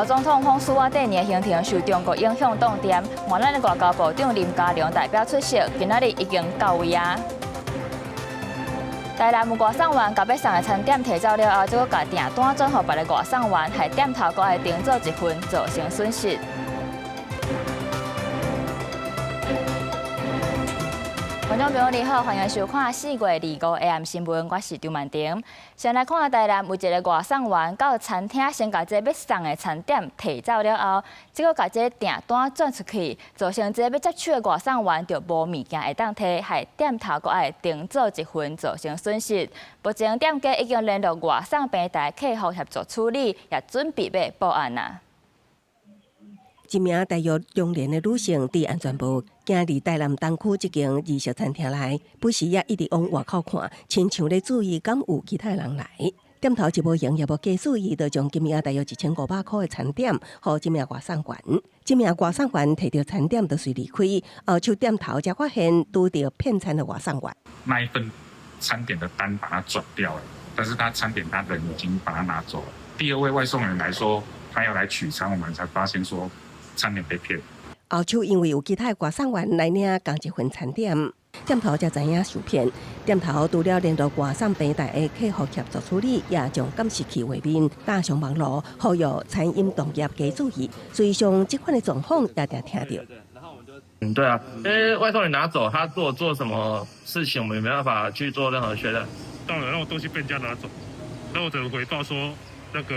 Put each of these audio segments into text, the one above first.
副总统访苏瓦第二的行程受中国影响重点，换咱的外交部长林佳龙代表出席，今仔日已经到位啊。台南有外送员甲要送的餐点提走了后，结果甲订单转予别个外送员，害店头阁爱订做一份，造成损失。观众朋友你好，欢迎收看4月25 AM 新闻，我是张曼婷。先来看台南有一个外送员到餐厅先把这要送的餐点提走了后，结果把这订单转出去，造成这要接取的外送员就无物件会当摕，害店头阁爱订做一份，造成损失。目前店家已经联络外送平台客服协助处理，也准备要报案啊。一名大约中年的女性伫安全部行入台南东区一间日式餐厅内，不时也一直往外口看，亲像咧注意敢有其他人来。店头一无营业无加注意，就将今名大约1500块的餐点，予这名外送员。这名外送员摕到餐点就随离开，后手店头才发现拄到骗餐的外送员。那一份餐点的单把它转掉了，但是他餐点他人已经把它拿走了。第二位外送员来说，他要来取餐，我们才发现说。餐点被骗。后手因为有其他外送员来领同一份餐点，店头才知影受骗。店头除了联络外送平台的客服协助处理，也将监视器画面打上网络，呼吁餐饮同业加注意。所以上这款的状况也常听到。对啊，因为外送员拿走，他如果做什么事情，我们也没办法去做任何确认。当然，让我东西被人家拿走，那我只能回报说那个。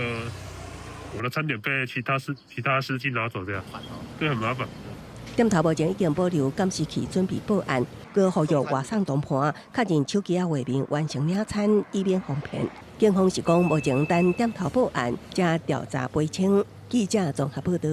我的餐点被其他司机拿走，这样，这很麻烦。店头目前已经保留监视器，准备报案，佮呼吁外送同伴确认手机画面完成领餐，以免防骗。警方是讲，目前等店头报案，才调查赔偿。记者综合报道。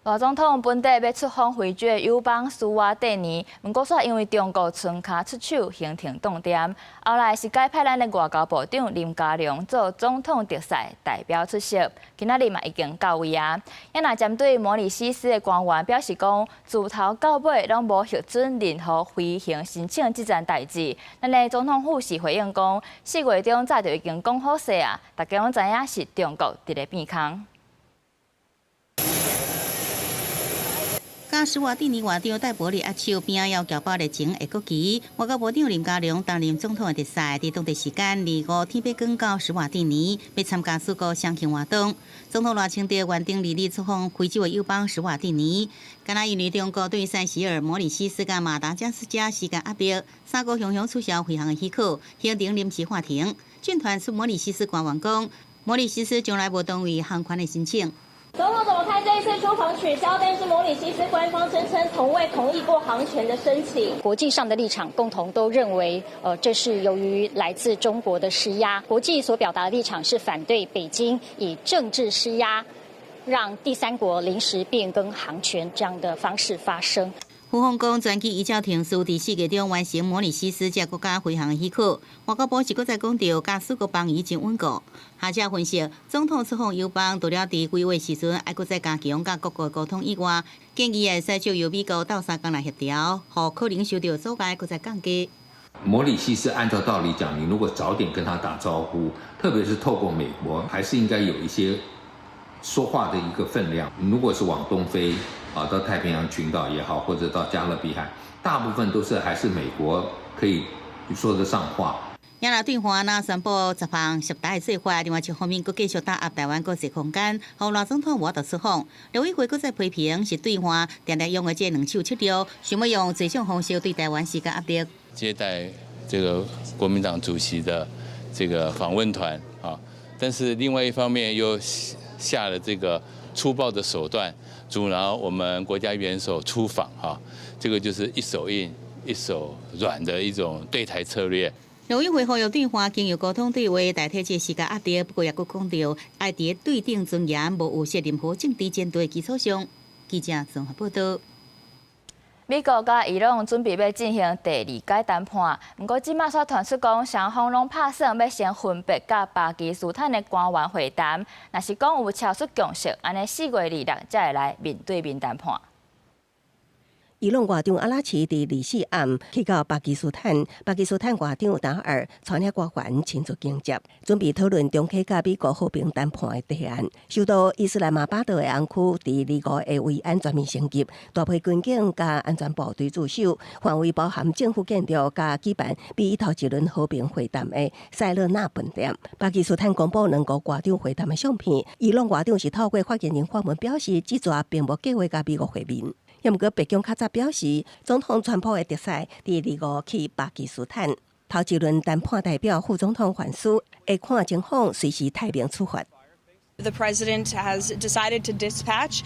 外总统本地要出访回绝友邦苏瓦第二，不过却因为中国村卡出手，行程冻点。后来是改派咱的外交部长林佳龙做总统特使代表出席，今仔日嘛已经到位啊。也若针对摩里西斯的官员表示讲，自头到尾拢无核准任何飞行申请这件代志。咱的总统府是回应讲，4月中早就已经讲好势啊，大家拢知影是中国伫咧变空。甲苏瓦蒂尼外长戴伯利握手边要交包日前的国旗，外交部长林佳龙担任总统的特使，伫当地时间25天八赶到苏瓦蒂尼，要参加四国相庆活动。总统赖清德原定日出访非洲的友邦苏瓦蒂尼，敢若因为中国对塞西尔、摩里西斯甲马达加斯加施加压力，3国雄雄取消飞航的许可，行程临时暂停。军团出摩里西斯官员讲，摩里西斯从来无同意航宽的申请。总统怎么看这一次出访取消？但是摩里西斯官方声称从未同意过航权的申请。国际上的立场共同都认为，这是由于来自中国的施压。国际所表达的立场是反对北京以政治施压，让第三国临时变更航权这样的方式发生。副防讲，全机依照停书伫4月中完成摩里西斯这国家飞航的许可。外交部是搁再讲到，甲四国邦已经稳固。学者分析，总统出访友邦，除了伫规划时阵爱搁再加强甲各国沟通以外，建议会使就由美国到3国来协调，互可能受到阻碍搁再降低。摩里西斯按照道理讲，你如果早点跟他打招呼，特别是透过美国，还是应该有一些说话的一个分量。如果是往东飞。到太平洋群岛也好，或者到加勒比海，大部分都是还是美国可以说得上话。也若对华呢宣布10项10大的做法，另外一方面，佫继续打压台湾国际空间，互赖总统我到出访。刘委会佫再批评是对华常常用的这两手切掉，想要用这种方式对台湾施加压力。接待这个国民党主席的这个访问团啊，但是另外一方面又下了这个粗暴的手段。阻挠我们国家元首出访，这个就是一手硬一手软的一种对台策略。刘委会呼吁对华经由沟通对话代替这施加压力，不过也佫强调，爱伫对等尊严、无污涉任何政治监督的基础上。记者综合报道。美国甲伊朗准备要进行第2阶谈判，不过即马却传出讲双方拢拍算要先分别甲巴基斯坦的官员会谈，若是讲有超出共识，安尼4月26才会来面对面谈判。伊朗外长阿拉奇伫24暗去到巴基斯坦，巴基斯坦外长达尔带领官员亲自迎接，准备讨论中期甲美国和平谈判的提案。首都伊斯兰马巴德的安区伫25个维安全面升级，大批军警甲安全部队驻守，范围包含政府建筑甲举办比头一轮和平会谈的塞勒纳饭店。巴基斯坦公布两个外长会谈的相片，伊朗外长是透过发言人发文表示，这座并无计划甲美国会面。也毋过，北京较早表示，总统川普的特使第25去巴基斯坦。头一轮谈判代表副总统范斯会看情况，随时太平出发。The president has decided to dispatch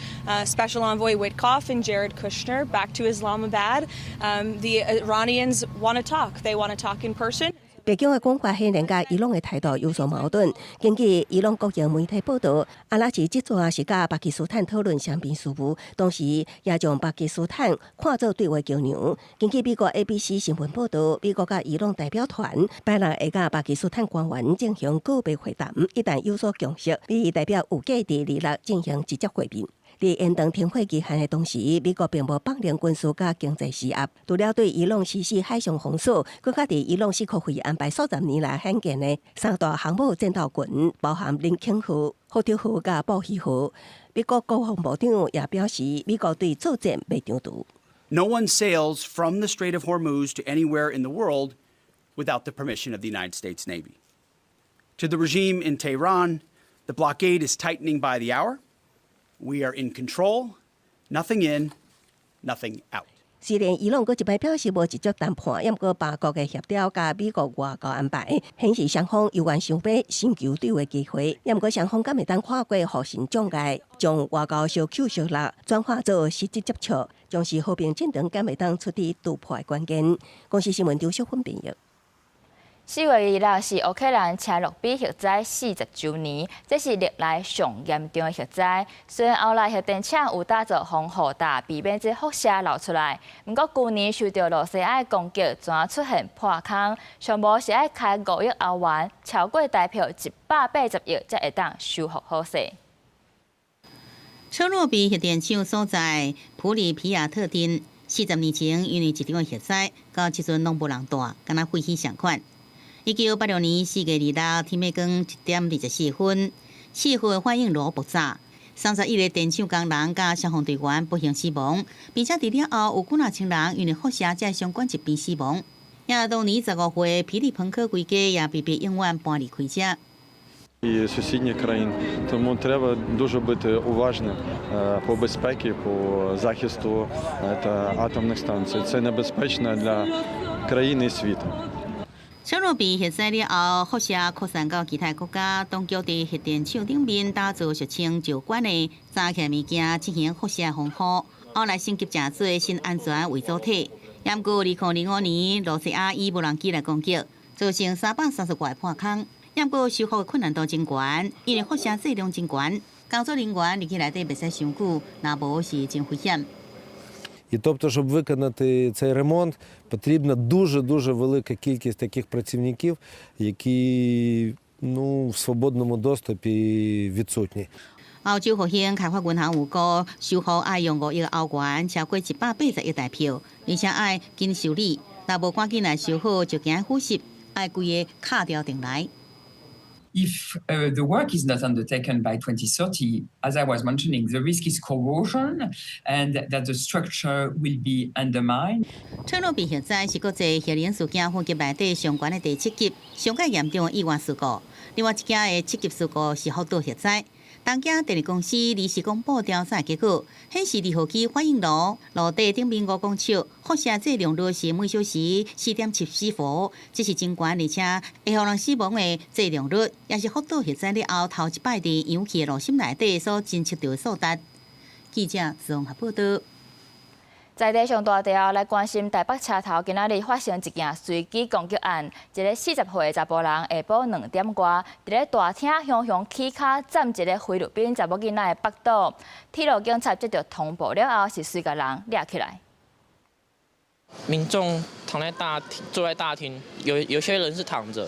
Special Envoy Witkoff and Jared Kushner back to Islamabad. The Iranians want to talk. They want to talk in person. 北京的讲法显然甲伊朗的态度有所矛盾。根据伊朗国营媒体报道，阿拉奇这次是甲巴基斯坦讨论双边事务，同时也将巴基斯坦看作对话桥梁。根据美国 ABC 新闻报道，美国甲伊朗代表团摆来会甲巴基斯坦官员进行个别会谈，一旦有所共识，美代表有计伫26进行直接会面。在延长停火期限的同时，美国并无放量军事甲经济施压，除了对伊朗实施海上封锁，更加伫伊朗西克会安排数十年来罕见的三大航母战斗群，包含林肯号、福特号甲布希号。美国国防部长也表示，美国对作战袂张图。No one sails from the Strait of Hormuz to anywhere in the world without the permission of the United States Navy. To the regime in Tehran, the blockade is tightening by the hour. We are in control, nothing in, nothing out. 虽然伊朗阁一摆表示无直接谈判，也毋过巴国嘅协调甲美国外交安排，显示双方有愿想要寻求对话机会。也毋过双方敢会当跨过互信障碍，将外交小口小力转化做实质接触，将是和平进程敢会当出伫突破的关键。公司新闻张淑芬编译。4月2日是乌克兰切诺比核灾40周年，这是历来上严重的核灾。虽然后来核电厂有打造防护带，避免这辐射流出来，不过去年受到罗西亚攻击，全出现破坑，上无是要开5亿欧元，超过大票180亿才会当修复好势。车诺比核电厂所在普里皮亚特镇，40年前因为一场核灾，到即阵拢无人住，敢若废墟相款。1986年4月2日天要光1点24分，气候反应炉爆炸，31个电厂工人甲消防队员不幸死亡，并且伫了后有几若千人因为辐射在相关疾病死亡。也当年15岁皮利彭科规家也被逼永远搬离开遮。І сусідніх країн, тому треба дуже бути уважним по безпеці, по захисту атомних станцій. Це небезпечно для країни і світу. 车诺比核灾了后，辐射扩散到其他国家。当局伫核电厂顶面打造俗称酒馆的早期物件进行辐射防护，后来升级真多新安全为主体。也毋过2005年，罗西亚以无人机来攻击，造成330个破坑。也毋过修复的困难度真悬，因为辐射剂量真悬，工作人员入去内底袂使伤久，若无是真危险。І тобто, щоб виконати цей ремонт, потрібна дуже велика кількість таких працівників, які в свободному доступі відсутні. 澳洲复兴开发银行有估修复要用5亿欧元，超过180亿台票，而且要紧修理，若无赶紧来修好，就惊腐蚀，要规个卡掉定来。If the work is not undertaken by 2030, as I was mentioning, the risk is corrosion and that the structure will be undermined. 车诺比核灾是国际核能事件分级内底上悬的第7级，上界严重的意外事故。另外一件的7级事故是福岛核灾。东京电力公司临时公布调查结果，显示2号机反应炉炉底顶面5公尺，辐射剂量率是每小时4.74伏，这是真悬，而且会让人死亡的剂量率，也是福岛核灾了后头一摆伫氧气的炉心内底所侦测到的数值。记者综合报道。在地上大条来关心台北车头，今仔日发生一件随机攻击案，一个40岁的查甫人下晡2点外，伫咧大厅向起骹占一个菲律宾查某囡仔的腹肚，铁路警察接到通报了后，是随个人抓起来。民众坐在大厅，有些人是躺着，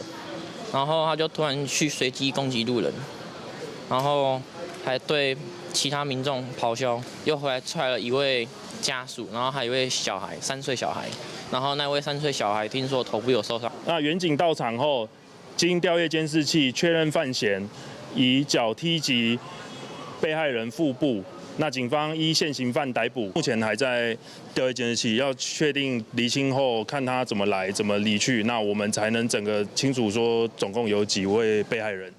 然后他就突然去随机攻击路人，然后还对其他民众咆哮，又回来踹了一位家属，然后还有一位小孩，3岁小孩，然后那位3岁小孩听说头部有受伤。那远警到场后，经调阅监视器确认犯嫌，以脚踢击被害人腹部。那警方依现行犯逮捕，目前还在调阅监视器，要确定厘清后，看他怎么来，怎么离去，那我们才能整个清楚说总共有几位被害人。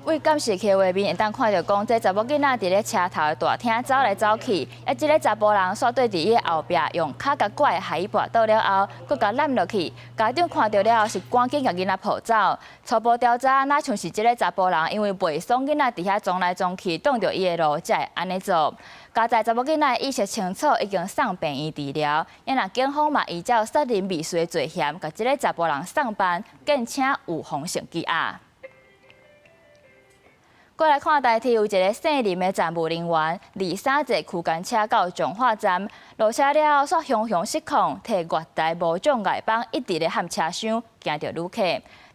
为监视器画面，会当看到讲，这查某囡仔伫咧车头的大厅走来走去，即个查甫人煞对伫伊后壁，用脚甲拐海拔倒了后，佮甲揽落去。家长看到了后是赶紧甲囡仔抱走。初步调查，哪像是即个查甫人因为袂爽囡仔伫遐撞来撞去，挡着伊的路，才会安尼做。加在查某囡仔意识清楚，已经送病院治疗。因若警方嘛依照杀人未遂罪嫌，甲即个查甫人送办，敬请有妨性羁押。过来看台铁有一个姓林的站务人员，23节区间车到彰化站落车了后，煞凶凶失控，摕月台无障碍棒一直咧喊车厢，惊到旅客。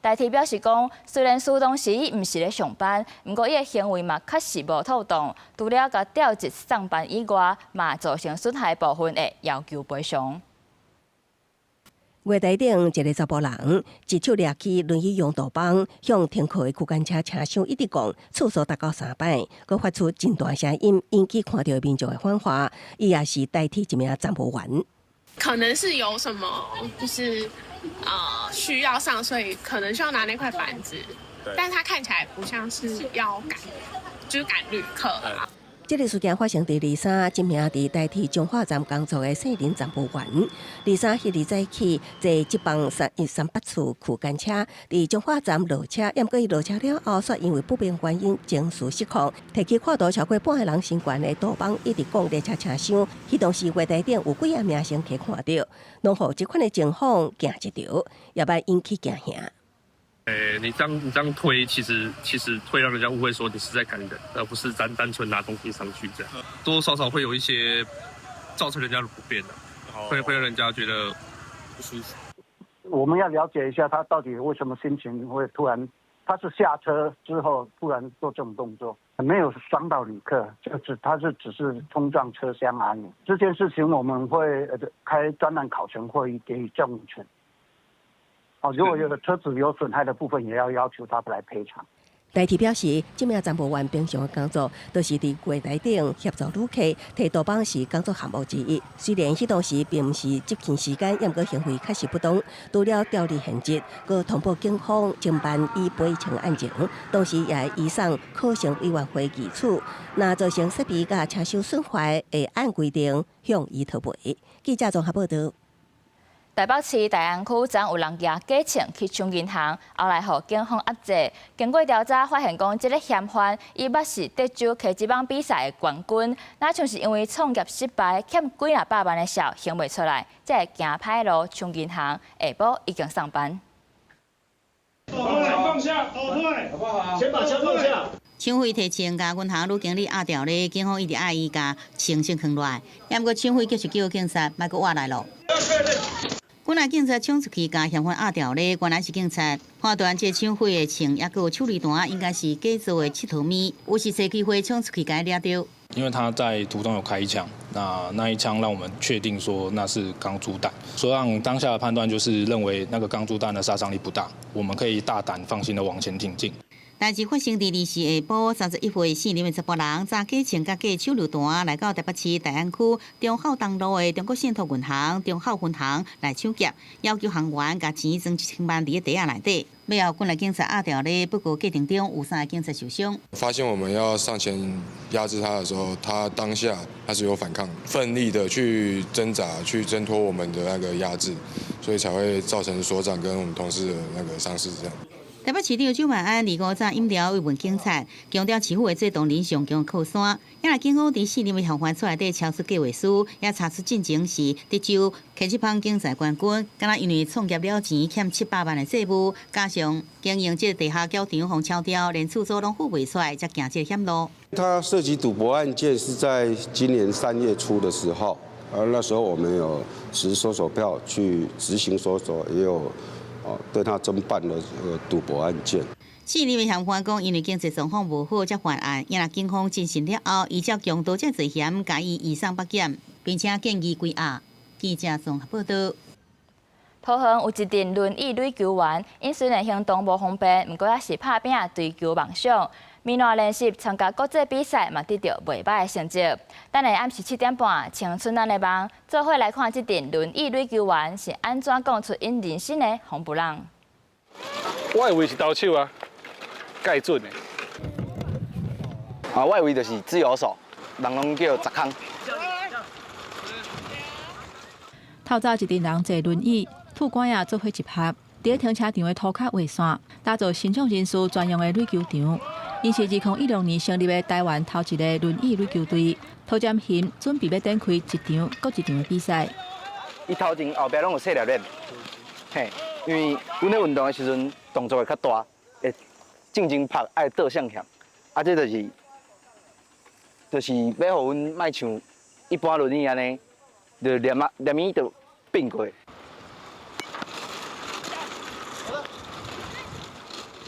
台铁表示讲，虽然苏当时伊毋是咧上班，不过伊的行为嘛确实无妥当，除了甲调职上班以外，嘛造成损害部分的要求赔偿。月台顶一个查甫人，一手抓起轮椅用道棒，向停靠的区间车车厢一直拱，次数达到3摆，佮发出真大声音，引起看到民众的反话。伊也是代替一名站务员。可能是有什么就是需要上，所以可能需要拿那块板子，但他看起来不像是要赶旅客啊。这个事件发生伫23，一名伫代替彰化站工作的姓林站务员，23迄日早起坐一帮318次区间车，伫彰化站落车，因过伊落车了后，却因为不明原因情绪失控，提起看到超过半个人身悬的道棒，一直讲列车车厢。迄当时月台顶有几啊名乘客看到，拢互这款的情况惊一跳，也捌引起惊吓。你这样推，其实会让人家误会说你是在赶人，而不是单纯拿东西上去这样，多多少少会有一些造成人家的不便的，会让人家觉得不舒服。我们要了解一下他到底为什么心情会突然，他是下车之后突然做这种动作，没有伤到旅客，他只是冲撞车厢而已。这件事情我们会开专案考程会议给予证明权。如果有车子有损害的部分，也要求他来赔偿。台铁表示，这名站务员平常的工作都是伫月台顶协助旅客提道棒是工作项目之一。虽然迄当时并不是执勤时间，但行为确实不当，除了调离现职，佮通报警方侦办以赔偿案情，同时也移送考生委员会议处。那造成设备甲车厢损坏，会按规定向伊讨赔。记者综合报道。台北市大安区昨有人举假钱去抢银行，后来互警方压制。经过调查，发现讲这个嫌犯伊捌是德州科技棒比赛的冠军，那像是因为创业失败，欠几啊百万的小还袂出来，才会行歹路抢银行。下晡已经上班。放下，后退，好不好？先把枪放下。抢匪提钱，甲银行女经理压掉咧，警方一直爱伊甲钱先藏落来，也毋过抢匪就是叫警察莫阁活来咯。本来警察抢出去，甲嫌犯压掉咧，原来是警察判断这抢匪的钱，也有手榴弹，应该是假做的7头米，有时找机会抢出去，甲伊抓到。因为他在途中有开一枪，那一枪让我们确定说那是钢珠弹，所以让当下的判断就是认为那个钢珠弹的杀伤力不大，我们可以大胆放心的往前挺进。代志发生伫24下晡，31岁姓林的查甫人揸假钱甲假手榴弹来到台北市大安区中孝东路的中国信托银行中孝分行来抢劫，要求行员甲钱装1000万伫袋仔内底。尾后，军来警察压掉咧，不过过程中有3个警察受伤。发现我们要上前压制他的时候，他当下他是有反抗，奋力的去挣扎，去挣脱我们的那个压制，所以才会造成所长跟我们同事的那个伤势这样。台北市长周万安25早饮料慰问警察，强调市府的制度理上强靠山。因为警方伫4年的嫌犯厝内底敲出计划书，也查出进前是德州科技棒竞赛冠军，敢若因为创业了钱欠700万的债务，加上经营这地下教场互敲掉，连厝租拢付袂出来，才行这险路。他涉及赌博案件是在今年3月初的时候，而那时候我们有持搜索票去执行搜索，也有对他侦办了赌博案件。市立卫检讲，因为经济状况无好，才犯案。因若警方侦讯了后，依照强盗这罪嫌，加以移送北检，并且建议归案。记者综合报道。桃园有一阵轮椅女球员，因虽然行动无方便，不过也是拍拼追求梦想。米兰练习参加国际比赛，嘛得到袂歹的成绩。等下暗时7点半，青春咱的梦，做伙来看这阵轮椅女球员是安怎讲出因人生的风不浪。我以为是投手啊，介准的。我以为就是自由手，人拢叫砸空。透早一群人坐轮椅、拄拐仔做伙一拍，伫停车场的涂骹画线，打造身障人士专用的垒球场。因是2016年成立的台湾头一个轮椅垒球队，涂占հիմ准备要展开一场搁一场的比赛。伊头前后壁拢有细粒练，嘿，因为阮咧运动的时阵动作会较大，会正经拍爱倒向向，这就是要互阮莫像一般轮椅安尼，就连伊就并过。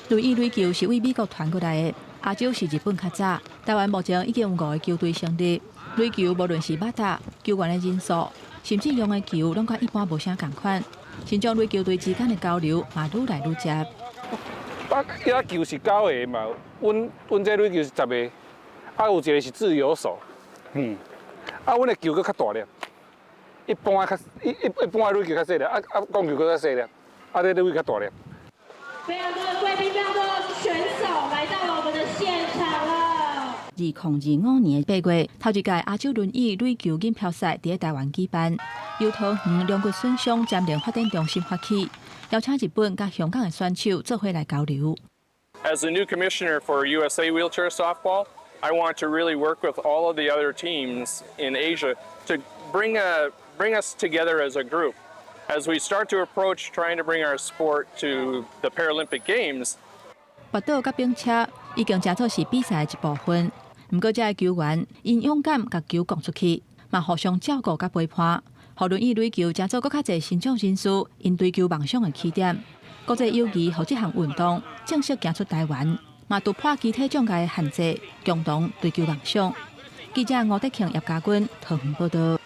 轮椅垒球是为美国传过来的，亚洲是日本较早。台湾目前已经有5个球队成立。垒球无论是马达、球员的人数，甚至用的球，拢甲一般无啥共款。新疆垒球队之间的交流嘛愈来愈接。遐球是9个嘛，阮这垒球是10个，有一个是自由手，阮的球佫较大粒，一般的垒球较细粒，讲球佫较细粒，这垒较大粒。非常多的贵宾，非常多的选手来到了我们的现场了。2025年8月，头一届亚洲轮椅垒球锦标赛伫台湾举办，由桃园龙骨损伤占领发展中心发起，邀请日本甲香港的选手做伙来交流。As the new commissioner for USA Wheelchair Softball, I want to really work with all of the other teams in Asia to bring us together as a group. As we start to approach trying to bring our sport to the Paralympic Games. 拔刀甲冰车已经真做是比赛的一部分，不过这些球员因勇敢甲球讲出去，嘛互相照顾甲陪伴，互轮椅垒球真做更较侪身障人士因追求梦想的起点。国际友谊互这项运动正式行出台湾，嘛突破机体障碍的限制，共同追求梦想。记者吴德庆、叶家军桃园报道。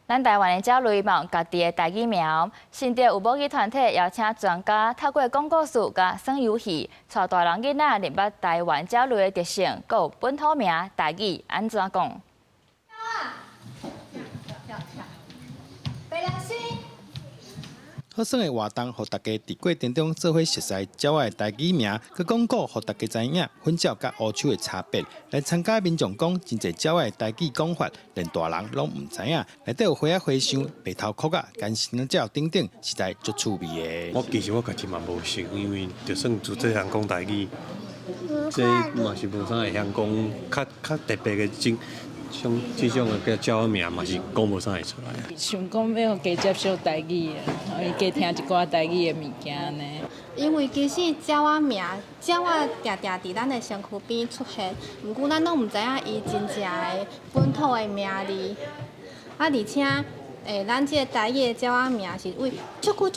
咱台湾的鸟类嘛有家己的台语苗，甚至有母语团体邀请专家透过讲故事甲耍游戏，带大人囡仔认捌台湾鸟类的特性，佮有本土名台语安怎讲。好耍的活动，互大家伫过程中做伙熟悉鸟仔的台语名，佮讲古，互大家知影粉鸟甲乌手的差别。来参加民众讲，真侪鸟仔的台语讲法，连大人拢唔知影。内底有花花香、白头壳啊、干身鸟等等，实在足趣味的。其实我家己嘛无熟，因为就算做这项讲台语，这嘛是无啥会晓讲较特别的像这种的鸟名嘛是讲无啥会出来。想讲要加接受台语的，加听一寡台语的物件呢。因为其实鸟仔名，鸟仔定定伫咱的身躯边出现，毋过咱拢毋知影伊真正的本土的名字。而且，咱这个台语的鸟仔名是为足久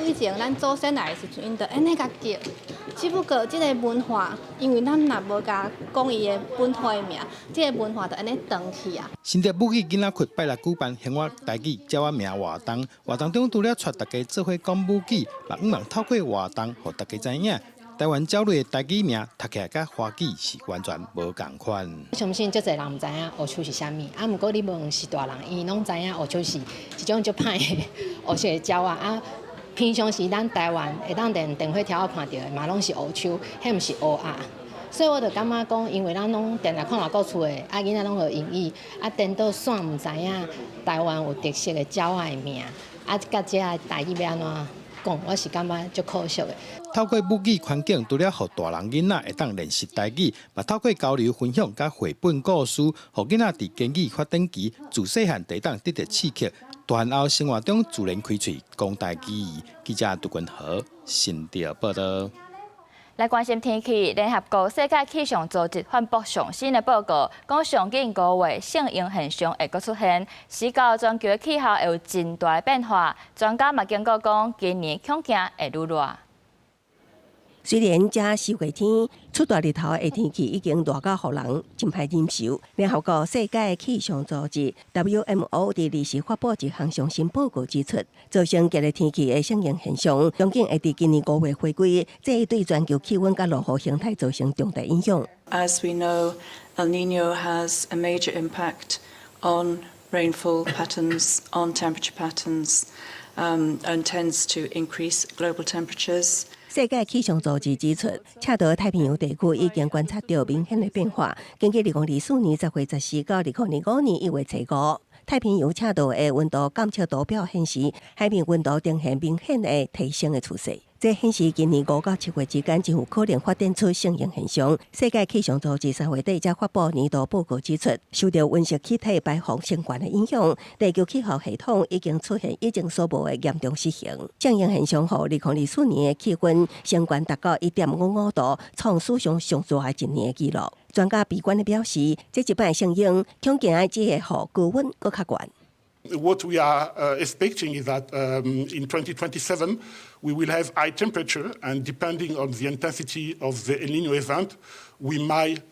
以前，咱祖先来的时阵，因就安尼甲叫。只不过这个文化，因为咱若无甲讲伊的本土的名，这个文化就安尼断去啊。新竹母语囡仔群拜六举办兴华台语鸟仔名活动，活动中除了带大家做伙讲母语，嘛希望透过活动，互大家知影台湾鸟类的台语名，读起来甲华语是完全无共款。我相信足侪人毋知影乌手是啥物，毋过你问是大人，伊拢知影乌手是一种足歹的乌色的鸟啊。平常时咱台湾会当电火条仔看到的，嘛拢是乌手，迄毋是乌鸭。所以我就感觉讲，因为咱拢定来看外国厝的，囡仔拢学英语，颠倒煞毋知影台湾有特色的鸟仔的名，甲这台语要安怎讲，我是感觉足可惜的。透过母语环境，除了互大人囡仔会当练习台语，嘛透过交流分享甲绘本故事，互囡仔伫言语发展期自细汉地当得到刺激。大汉后生活中自然开喙讲台语。记者杜君豪新竹报道。来关心天气，联合国世界气象组织发布上新的报告，讲上近5月性阴现象会阁出现，使到全球的气候会有真大变化。专家嘛警告讲，今年恐惊会愈热。虽然这4月天出大日头的天气已经热到让人真歹忍受，联合国世界气象组织 WMO 伫2时发布一项最新报告指出，造成激烈天气的相应现象，将近会伫今年5月回归，这会对全球气温甲落雨形态造成重大影响。As we know, El Niño has a major impact on rainfall patterns, on temperature patterns, and tends to increase global temperatures. 世界气象组织指出，赤道太平洋地区已经观察到明显的变化。根据2024年10月14到2025年1月初5，太平洋赤道的温度监测图表显示，海面温度呈现明显的提升的趋势。这显示今年5到7月之间，真有可能发展出相应现象。世界气象组织3月底才发布年度报告指出，受到温室气体排放相关的影响，地球气候系统已经出现以前所无的严重失衡。相应现象后，2024年的气温升悬达到1.55度，创史上上热的一年的纪录。专家悲观的表示，这一摆声音恐惊这个雨高温更较悬。What we are expecting is that in 2027 we will have high temperature, and depending on the intensity of the El Niño event, we might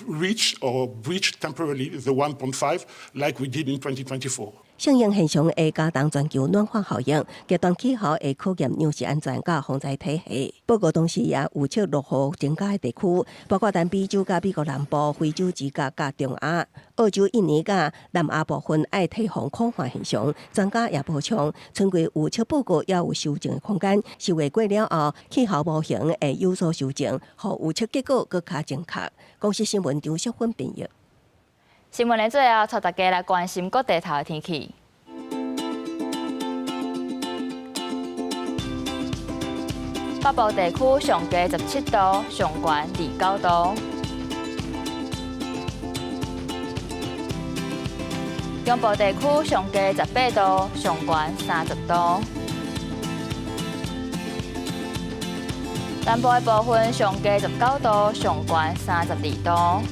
reach or breach temporarily the 1.5 like we did in 2024. 相应现象会加重全球暖化效应，极端气候会考验粮食安全甲防灾体系。报告同时也预测落雨增加的地区，包括南美洲甲美国南部、非洲之角甲中亚、澳洲、印尼甲南亚部分爱提防空化现象。专家也补充，春季预测报告也有修正的空间。10月过了后，气候模型会有所修正，互预测结果更加正确。公司新闻张淑芬编译。新闻的最后，带大家来关心各地头的天气。北部地区上低17度，上悬29度；中部地区上低18度，上悬30度；南部的部分上低19度，上悬32度。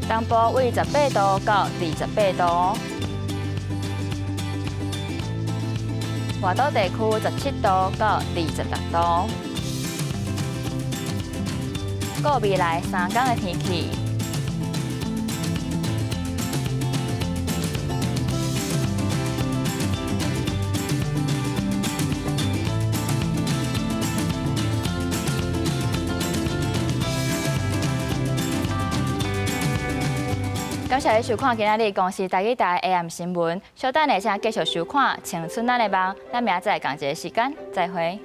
东部为18度到28度，外岛地区17度到26度。过未来3天的天气。感谢你收看今日公司台语台 AM 新闻，稍等下请继续收看《青春咱的梦》，咱明仔载同一个时间再会。